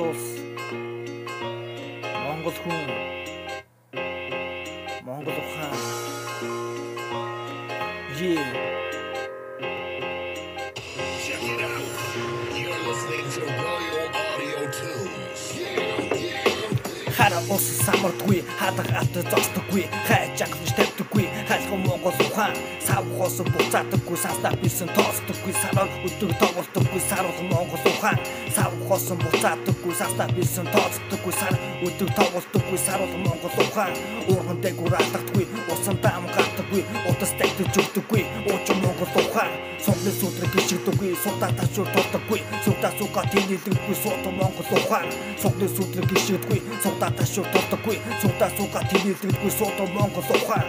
улс, Монгол хүн, Монгол ухаан. Yeah. Check it out. You're listening to Royal Audio Tunes. Хара ус самардгүй, хадах алт зогсдоггүй, хайж анхлж тавьдаггүй, хайлхан Монгол ухаан. Савхоос буцаадаггүй, саастаа бисэн тоосдоггүй, сараар өдөг тоглодоггүй, саруулхан Монгол ухаан. Савхоос буцаадаггүй, саастаа бисэн тоосдоггүй, сар өдөг тоглодоггүй, саруулхан Монгол ухаан. Уурхан дээгүүр алдагдаггүй, усан даам гардаггүй, удас тайтж өгдөггүй, уучин Монгол ухаан. Сонглын сүтрэг гიშгдэггүй, суудаа ташуур толдоггүй, суудаа суугаа тэнэлэггүй, суудан Монгол ухаан. Сонглын сүтрэг гიშгдэггүй, суудаа ташуур толдоггүй, суудаа суугаа тэнэлэггүй, суудан Монгол ухаан.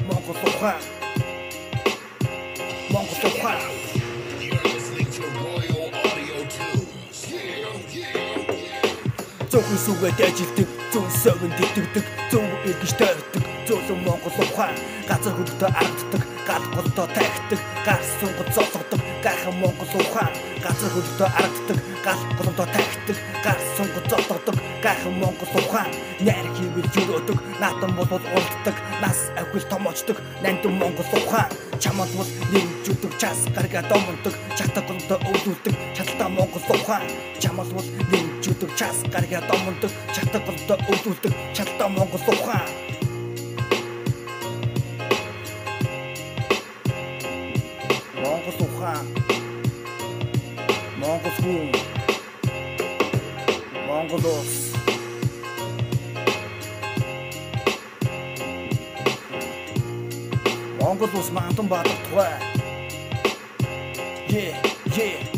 Монгол ухаан. Монгол ухаан. You're listening to Royal Audio Tunes. Зөвхөн сүгээд ажилдаг, зөв совинд итгэдэг, зөв эргэж тойрдог, зөвлөн Монгол ухаан. Газар хөлтөө аргаддаг, гал голдоо тайхдаг, гарс сунгад золгодог, гайхан Монгол ухаан. Газар хөлтөө аргаддаг, гал голдоо тайхдаг, гарс сунгад золгодог, гайхан Монгол ухаан. Найр хийвэл жүрөөдөг, наатан болвол уралддаг, нас авхил томоочдог, нандин Монгол ухаан. Чамд бол нэмжүүдэг, час гаргаад омондог, чатаг голдоо өвлүүлдэг, чадaltaа Монгол ухаан. Чамд бол нэмжүүдэг, час гаргаад омондог, чатаг голдоо өвлүүлдэг, чадaltaа Монгол ухаан. Монгол ухаан. Монгол хүн. Монгол улс. Монгол улс Мандан Баатар тухай. Yeah.